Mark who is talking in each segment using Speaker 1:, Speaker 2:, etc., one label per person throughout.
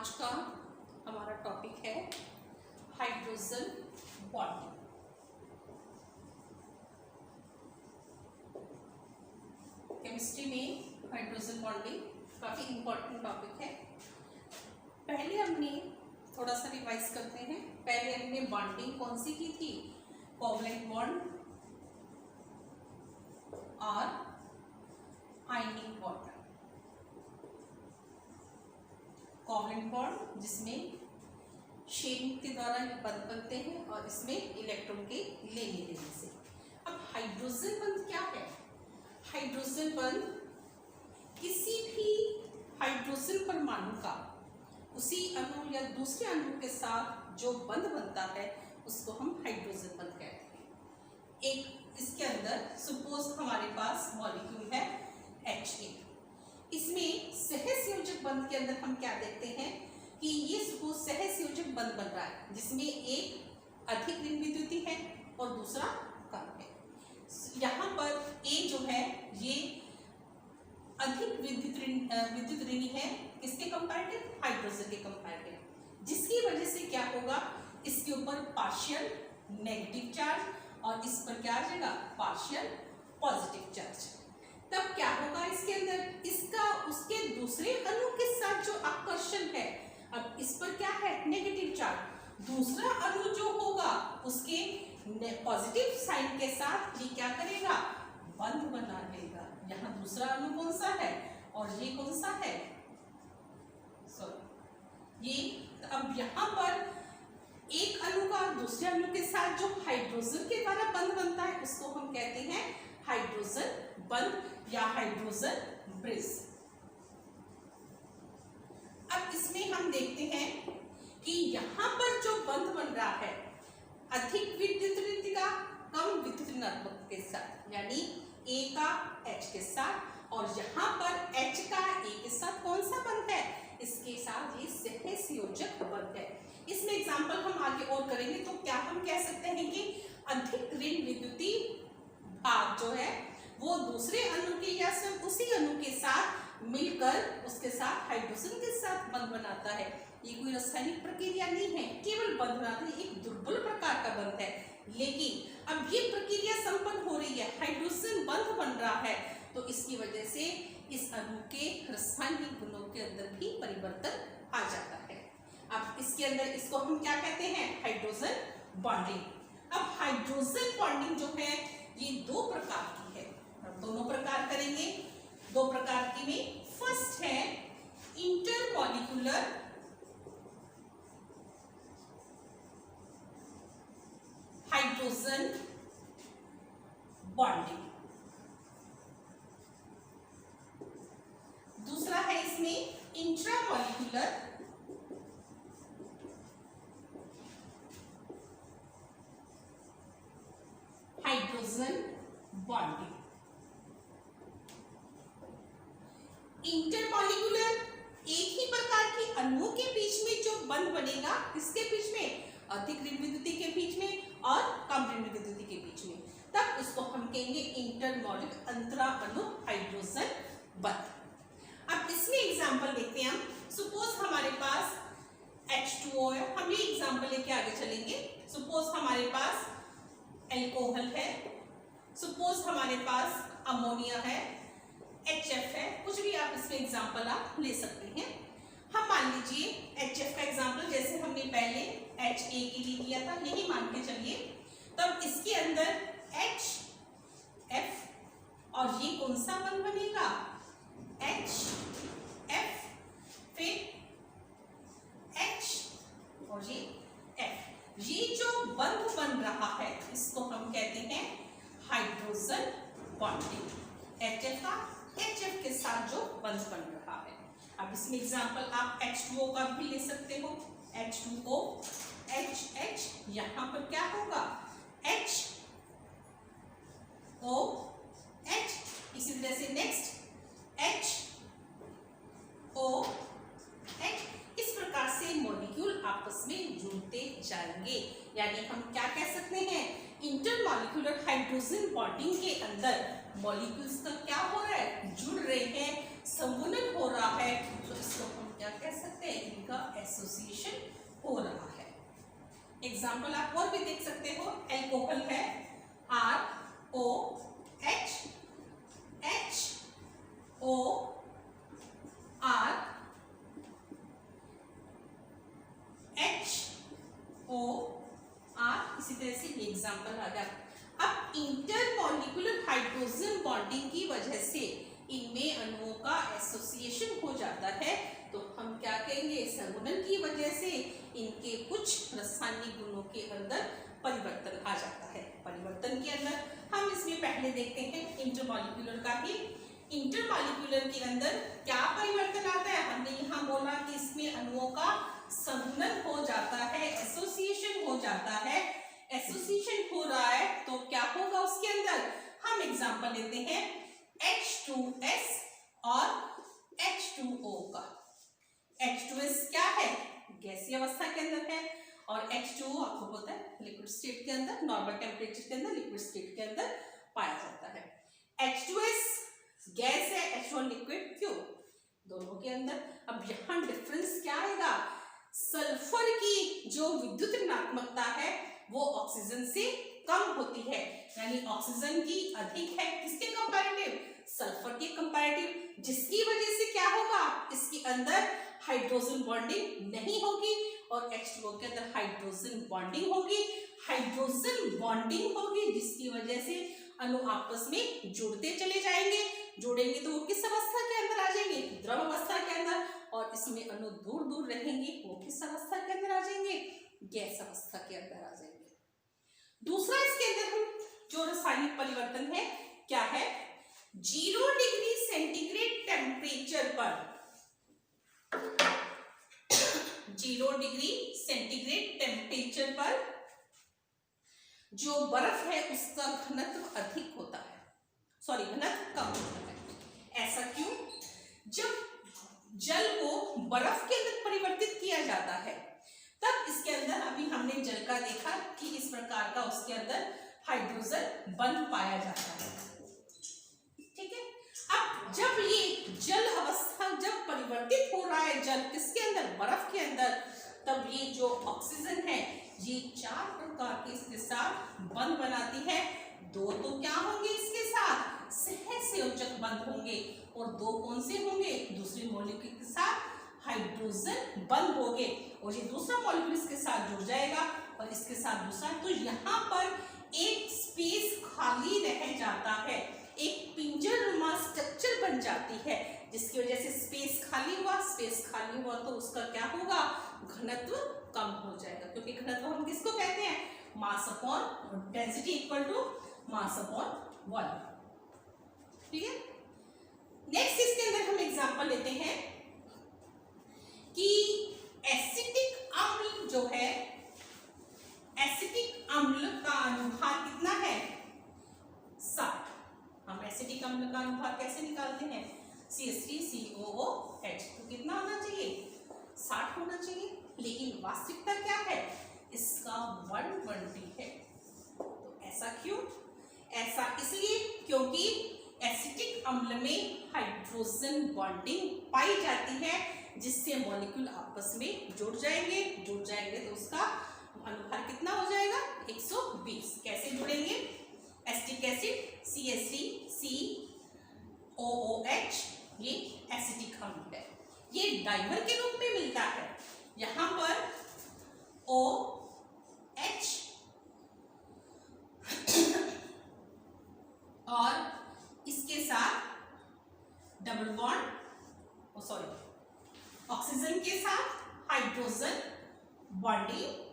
Speaker 1: आज का हमारा टॉपिक है हाइड्रोजन बॉन्डिंग। केमिस्ट्री में हाइड्रोजन बॉन्डिंग काफ़ी इम्पोर्टेंट टॉपिक है। पहले हमने थोड़ा सा रिवाइज करते हैं। पहले हमने बॉन्डिंग कौन सी की थी? कोवलेंट बॉन्ड और आयनिक बॉन्ड। कोवलेंट बॉन्ड जिसमें शेयरिंग के द्वारा बंध बनते हैं और इसमें इलेक्ट्रॉन के लेने देने से। अब हाइड्रोजन बंध क्या है? हाइड्रोजन बंध किसी भी हाइड्रोजन परमाणु का उसी अणु या दूसरे अणु के साथ जो बंध बनता है उसको हम हाइड्रोजन बंध कहते हैं। एक इसके अंदर सपोज हमारे पास मॉलिक्यूल है Ha। इसमें सहसंयोजक बंध के अंदर हम क्या देखते हैं कि ये सपोज सहसंयोजक बंध बन रहा है जिसमें एक अधिक ऋण विद्युति है और दूसरा कम है। यहाँ पर A जो है ये अधिक विद्युत ऋणी है किसके कंपैरेटिव? हाइड्रोजन के कंपैरेटिव, जिसकी वजह से क्या होगा, इसके ऊपर पार्शियल नेगेटिव चार्ज और इस पर क्या आ जाएगा? Partial positive charge. तब क्या होगा इसके अंदर? इसका उसके दूसरे अणु के साथ जो आकर्षण है, अब इस पर क्या है? Negative charge. दूसरा अणु जो होगा उसके पॉजिटिव साइन के साथ ये क्या करेगा? बंध बना लेगा। यहाँ दूसरा अणु कौन सा है और ये कौन सा है? सॉरी ये। अब यहाँ पर एक अणु का दूसरे अणु के साथ जो हाइड्रोजन के द्वारा बंध बनता है उसको हम कहते हैं हाइड्रोजन बंध या हाइड्रोजन ब्रिज। अब इसमें हम देखते हैं कि यहाँ पर जो बंध बन रहा है अधिक विद्युत ऋण का कम विद्युत ऋणात्मक के साथ, यानी A का H के साथ, और यहाँ पर H का A के साथ कौन सा बंध है? इसके साथ ये सहसंयोजक बंध है। इसमें एग्जाम्पल हम आगे और करेंगे तो क्या हम कह सकते हैं कि अधिक ऋण विद्युती भाग जो है वो दूसरे अणु के या सिर्फ उसी अणु के साथ मिलकर उसके साथ हाइड्रोजन के साथ बंध बनाता है। ये कोई रासायनिक प्रक्रिया नहीं है, केवल बंध बनाता है। एक दुर्बल प्रकार का बंध है, लेकिन अब ये प्रक्रिया संपन्न हो रही है, हाइड्रोजन बंध बन रहा है, तो इसकी वजह से इस अणु के रासायनिक गुणों के अंदर भी परिवर्तन आ जाता है। अब इसके अंदर इसको हम क्या कहते हैं? Hydrogen bonding. अब हाइड्रोजन बॉन्डिंग जो है ये दो प्रकार की है। अब दोनों प्रकार करेंगे। दो प्रकार की में फर्स्ट है इंटरमॉलिक्यूलर हाइड्रोजन बॉन्डिंग। दूसरा है इसमें इंट्रामॉलिक्यूलर हाइड्रोजन बॉन्डिंग। इंटरमॉलिक्यूलर एक ही प्रकार के अणुओं के बीच में जो बंध बनेगा, किसके बीच में? अधिक ऋण विद्युति के बीच में और कम ऋण विद्युति के बीच में, तब इसको हम कहेंगे इंटरमॉलिक्यूलर अंतरा अणु हाइड्रोजन बंध। अब इसमें एग्जांपल देखते हैं हम। सपोज हमारे पास H2O है, हम ये एग्जांपल लेके आगे चलेंगे। सपोज हमारे पास एल्कोहल है, सपोज हमारे पास अमोनिया है, HF है, कुछ भी आप इसमें एग्जांपल आप ले सकते हैं। हम मान लीजिए HF का एग्जांपल जैसे हमने पहले HA के लिए किया था, यही मान के चलिए। तब इसके अंदर HF और ये कौन सा बंध बनेगा? HF, फिर H और ये F। ये जो बंध बन रहा है इसको हम कहते हैं हाइड्रोजन बॉन्डिंग। HF का HF के साथ जो बंध बन रहा है। अब इसमें एग्जांपल आप H2O का भी ले सकते हो। H2O, HH, यहाँ पर क्या होगा? HOH। इसी तरह से नेक्स्ट HOH। इस प्रकार से मॉलिक्यूल आपस में जुड़ते जाएंगे, यानी हम क्या कह सकते हैं? इंटरमॉलिक्यूलर हाइड्रोजन हाइड्रोजन बॉन्डिंग के अंदर मॉलिक्यूल्स का क्या हो रहा है, जुड़ रहे हैं, संगुणन हो रहा है, तो इसको हम क्या कह सकते हैं, इनका एसोसिएशन हो रहा है। एग्जाम्पल आप और भी देख सकते हो, एल्कोहल है ROH HOR इसी तरह से ये एग्जाम्पल आ गया। अब इंटरमॉलिक्यूलर हाइड्रोजन बॉन्डिंग की वजह से इनमें अणुओं का एसोसिएशन हो जाता है, तो हम क्या कहेंगे, संगुणन की वजह से इनके कुछ रासायनिक गुणों के अंदर परिवर्तन आ जाता है। परिवर्तन के अंदर हम इसमें पहले देखते हैं इंटरमॉलिक्यूलर का ही। इंटरमॉलिक्यूलर के अंदर क्या परिवर्तन आता है, हमने यहाँ बोला कि इसमें अणुओं का संगुणन हो जाता है, एसोसिएशन हो जाता है। एसोसिएशन हो रहा है तो क्या होगा उसके अंदर, हम एग्जांपल लेते हैं H2S और H2O का। H2S क्या है, गैसीय अवस्था के अंदर है, और H2O आपको पता है लिक्विड स्टेट के अंदर, नॉर्मल टेम्परेचर के अंदर, लिक्विड स्टेट के अंदर पाया जाता है। H2S गैस है, H1 लिक्विड फ्यूल, दोनों के अंदर। अब यहाँ डिफरेंस क्या आएगा, सल्फर की जो विद्युत ऋणात्मकता है वो ऑक्सीजन से कम होती है, यानी ऑक्सीजन की अधिक है, किसके कंपैरेटिव, सल्फर के कंपैरेटिव, जिसकी वजह से क्या होगा, इसके अंदर हाइड्रोजन बॉन्डिंग नहीं होगी और H2O के अंदर हाइड्रोजन बॉन्डिंग होगी। हाइड्रोजन बॉन्डिंग होगी जिसकी वजह से अणु आपस में जुड़ते चले जाएंगे, जोड़ेंगे तो वो किस अवस्था के अंदर आ जाएंगे, द्रव अवस्था के अंदर, और इसमें अणु दूर दूर रहेंगे, वो किस अवस्था के अंदर आ जाएंगे, गैस अवस्था के अंदर आ जाएंगे। दूसरा इसके अंदर हम जो रासायनिक परिवर्तन है क्या है, 0 डिग्री सेंटीग्रेड टेम्परेचर पर, 0 डिग्री सेंटीग्रेड टेम्परेचर पर जो बर्फ है उसका घनत्व अधिक होता है, सॉरी घनत्व कम होता है। ऐसा क्यों, जब जल को बर्फ के अंदर परिवर्तित किया जाता है तब इसके अंदर, अभी हमने जल का देखा कि इस प्रकार का उसके अंदर हाइड्रोजन बंध पाया जाता है, ठीक है। अब जब ये जल अवस्था जब परिवर्तित हो रहा है, जल किसके अंदर, बर्फ के अंदर, तब ये जो ऑक्सीजन है ये 4 प्रकार के इसके साथ बंध बनाती है। 2 तो क्या होंगे इसके साथ, सहसंयोजक बंध होंगे, और 2 कौन से होंगे, दूसरी मॉलिक्यूल के साथ हाइड्रोजन बंध होंगे, और ये दूसरा मॉलिक्यूल इसके साथ जुड़ जाएगा और इसके साथ दूसरा, तो यहाँ पर एक स्पेस खाली रह जाता है, एक पिंजरनुमा स्ट्रक्चर बन जाती है, जिसकी वजह से स्पेस खाली हुआ तो उसका क्या होगा, घनत्व कम हो जाएगा, क्योंकि घनत्व हम किसको कहते हैं, mass upon density equal to mass upon volume, ठीक है। नेक्स्ट इसके अंदर हम एग्जांपल लेते हैं कि एसिटिक अम्ल जो है, एसिटिक अम्ल का अनुभार कितना है, 60। हम एसिटिक अम्ल का अनुभार कैसे निकालते हैं, CH3COOH, तो कितना होना चाहिए, 60 होना चाहिए, लेकिन वास्तविकता क्या है, इसका 120 है। तो ऐसा क्यों, ऐसा इसलिए क्योंकि एसिटिक अम्ल में हाइड्रोजन बॉन्डिंग पाई जाती है, जिससे मॉलिक्यूल आपस में जुड़ जाएंगे तो उसका अनुभार कितना हो जाएगा, 120। कैसे जुड़ेंगे, एसिटिक एसिड CH3COOH, ये एसिटिक अम्ल है, ये डाइमर के रूप में मिलता है। यहाँ पर OH और इसके साथ डबल बॉन्ड, ऑक्सीजन के साथ हाइड्रोजन बॉन्डिंग,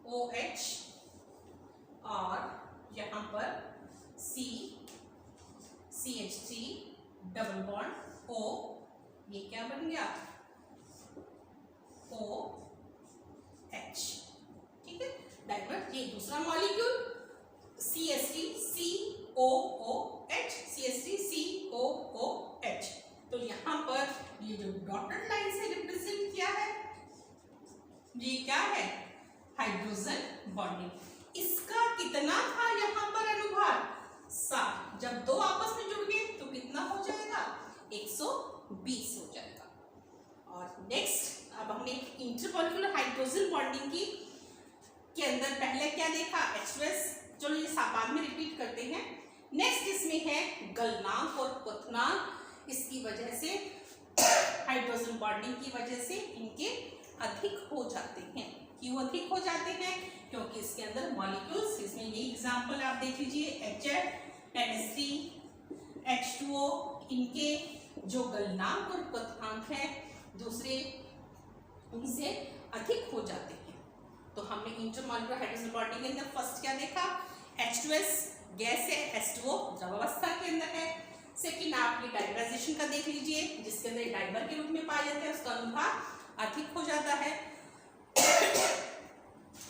Speaker 1: OH और यहाँ पर CH3 डबल बॉन्ड O, ये क्या बन गया, OH, ठीक है। डाइमर, ये दूसरा मॉलिक्यूल CH3COOH, तो यहाँ पर ये जो डॉटेड लाइन से रिप्रेजेंट किया है क्या है? Hydrogen bonding. इसका कितना था यहाँ पर अनुभार? 7। जब दो आपस में जुड़ गए तो कितना हो जाएगा? 120 हो जाएगा। और नेक्स्ट अब हमने इंटरमॉलिक्यूलर हाइड्रोजन बॉन्डिंग की के अंदर पहले क्या देखा? H2S। चलो ये बाद में रिपीट करते हैं। नेक्स्ट इसमें है गलनांक और क्वथनांक। इसकी वजह से हाइड्रोजन बॉन्डिंग की वजह से इनके अधिक हो जाते हैं। क्यों अधिक हो जाते हैं? क्योंकि इसके अंदर मॉलिक्यूल्स, इसमें ये एग्जांपल आप देख लीजिए, HF, NH3, H2O, इनके जो गलनांक और क्वथनांक है दूसरे उनसे अधिक हो जाते हैं। तो हमने इंटरमॉलिक्यूलर हाइड्रोजन बॉन्डिंग के अंदर फर्स्ट क्या देखा? H2S गैस है, H2O द्रव अवस्था के अंदर है। सेकंड आप ये डाइमराइजेशन का देख लीजिए, जिसके अंदर डाइमर के रूप में पाया जाता है, उसका अनुभार अधिक हो जाता है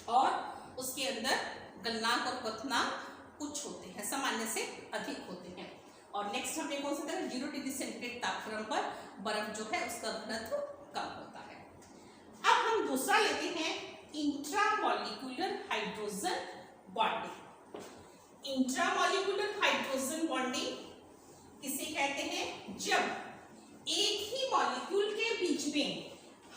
Speaker 1: और उसके अंदर गलनांक और क्वथनांक उच्च होते हैं, सामान्य से अधिक होते हैं। और नेक्स्ट हमने कौन सा देखा? 0 डिग्री सेंटीग्रेड तापक्रम पर बर्फ जो है उसका घनत्व कम होता है। अब हम दूसरा लेते हैं intramolecular hydrogen bonding. Intramolecular hydrogen bonding किसे कहते हैं? जब एक ही मॉलिक्यूल के बीच में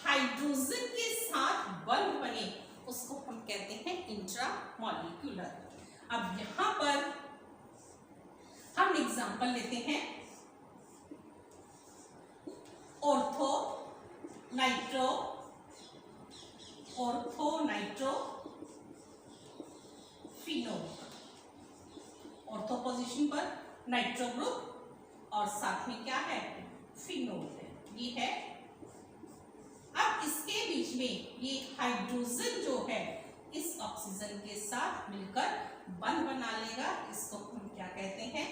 Speaker 1: हाइड्रोजन के साथ बंध बने उसको हम कहते हैं इंट्रामॉलिक्यूलर। अब यहां पर हम एग्जांपल लेते हैं ortho nitro, phenol. Ortho position पर नाइट्रो ग्रुप और साथ में क्या है? फिनोल है, ये है। अब इसके बीच में ये हाइड्रोजन जो है इस ऑक्सीजन के साथ मिलकर बंध बना लेगा, इसको हम क्या कहते हैं?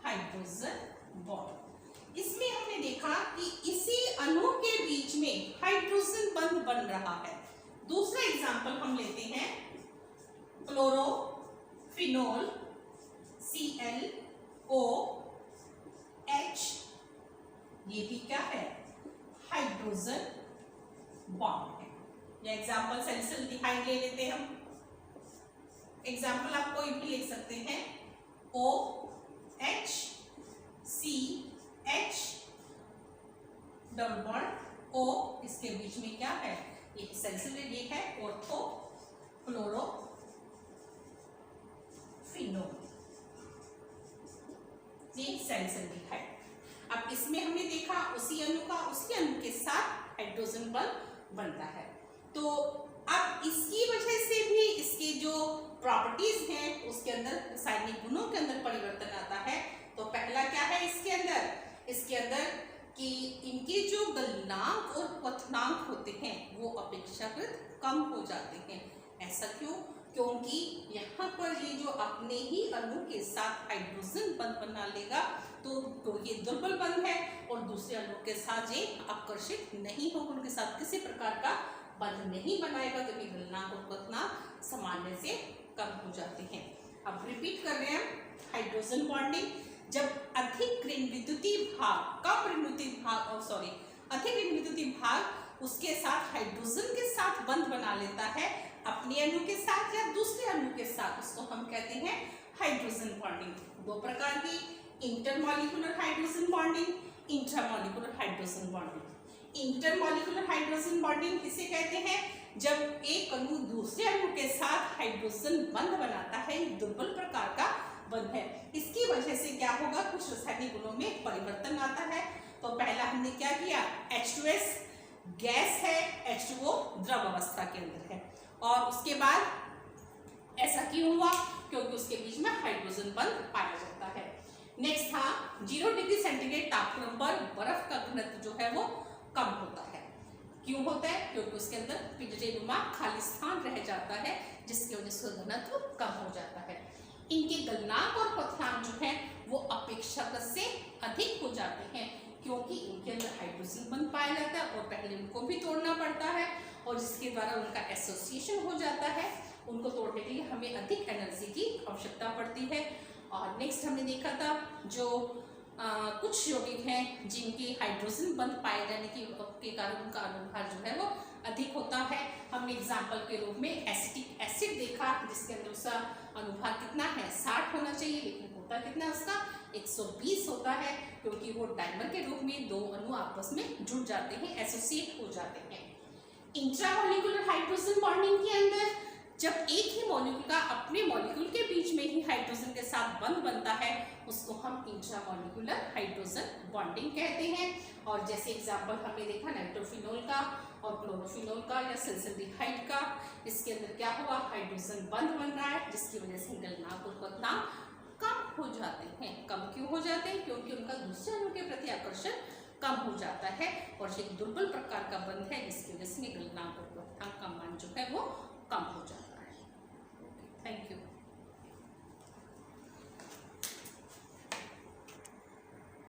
Speaker 1: Hydrogen bond. इसमें हमने देखा कि इसी अणु के बीच में हाइड्रोजन बंध बन रहा है। दूसरा एग्जांपल हम लेते हैं क्लोरो फिनोल ClOH, ये भी क्या है? हाइड्रोजन बॉन्ड है। ये एग्जांपल सेल्सिल्डिहाइड ले लेते हैं हम। एग्जांपल आप कोई भी लिख सकते हैं, OH CH double bond O, इसके बीच में क्या है? ये सेल्सिलिड, ये है ऑर्थो क्लोरो फिनोल, ये सेल्सिल्डिहाइड। अब इसमें हमने देखा उसी अणु के साथ हाइड्रोजन बॉन्ड बनता है। तो अब इसकी वजह से भी इसके जो प्रॉपर्टीज हैं उसके अंदर, रासायनिक गुणों के अंदर परिवर्तन आता है। तो पहला क्या है इसके अंदर कि इनके जो गलनांक और क्वथनांक होते हैं वो अपेक्षाकृत कम हो जाते हैं। ऐसा क्यों? क्योंकि यहाँ पर ये जो अपने ही अणु के साथ हाइड्रोजन बंध बना लेगा तो ये दुर्बल बंध है और दूसरे अणु के साथ ये आकर्षित नहीं होगा, उनके साथ किसी प्रकार का बंध नहीं बनाएगा, क्योंकि गलनांक और क्वथनांक सामान्य से कम हो जाते हैं। अब रिपीट कर रहे हैं हाइड्रोजन बॉन्डिंग। जब अधिक ऋण विद्युतीय भाग, कम ऋण विद्युतीय भाग और अधिक ऋण विद्युतीय भाग उसके साथ हाइड्रोजन के साथ बंध बना लेता है अपने अणु के साथ या दूसरे अणु के साथ, उसको हम कहते हैं हाइड्रोजन बॉन्डिंग। दो प्रकार की, intermolecular hydrogen bonding, intramolecular hydrogen bonding. Intermolecular hydrogen bonding किसे कहते हैं? जब एक अणु दूसरे अणु के साथ हाइड्रोजन बंध बनाता है, दुर्बल प्रकार का बंध है। इसकी वजह से क्या होगा? कुछ रासायनिक गुणों में परिवर्तन आता है। तो पहला हमने क्या किया? H2S गैस है, H2O द्रव अवस्था के अंदर है, और उसके बाद ऐसा क्यों हुआ? क्योंकि उसके बीच में हाइड्रोजन बंध पाया जाता है। नेक्स्ट था 0 डिग्री सेंटीग्रेड तापक्रम पर बर्फ का घनत्व जो है वो कम होता है। क्यों होता है? क्योंकि उसके अंदर पिंजरेनुमा खाली स्थान रह जाता है, जिसकी वजह से घनत्व कम हो जाता है। इनके गलनांक और क्वथनांक जो है वो अपेक्षाकृत से अधिक हो जाते हैं, क्योंकि इनके अंदर हाइड्रोजन बंध पाया जाता है और पहले उनको भी तोड़ना पड़ता है, और जिसके द्वारा उनका एसोसिएशन हो जाता है। उनको तोड़ने के लिए हमें अधिक एनर्जी की आवश्यकता पड़ती है। और नेक्स्ट हमने देखा था जो कुछ यौगिक हैं जिनके हाइड्रोजन बंध पाए जाने के कारण उनका अनुभार जो है वो अधिक होता है। हमने एग्जाम्पल के रूप में एसिटिक एसिड देखा, जिसके अंदर उसका अनुभार कितना है 60 होना चाहिए, लेकिन होता कितना उसका 120 होता है, क्योंकि वो डाइमर के रूप में दो अणु आपस में जुड़ जाते हैं, एसोसिएट हो जाते हैं। इंट्रामॉलिक्यूलर हाइड्रोजन बॉन्डिंग के अंदर जब एक ही मॉलिक्यूल का अपने मॉलिक्यूल के बीच में ही हाइड्रोजन के साथ बंध बनता है, उसको हम इंट्रामॉलिक्यूलर हाइड्रोजन बॉन्डिंग कहते हैं। और जैसे एग्जांपल हमने देखा नाइट्रोफिनॉल का और क्लोरोफिनॉल का या सल्फोनाइड का, इसके अंदर क्या हुआ, हाइड्रोजन बंध बन रहा है, जिसकी वजह से गलनांक और क्वथनांक कम हो जाते हैं। कम क्यों हो जाते हैं? क्योंकि उनका दूसरे अणु के प्रति आकर्षण कम हो जाता है और एक दुर्बल प्रकार का बंध है, जिसकी वजह से गलनांक और क्वथनांक का मान जो है वो कम हो जाता है।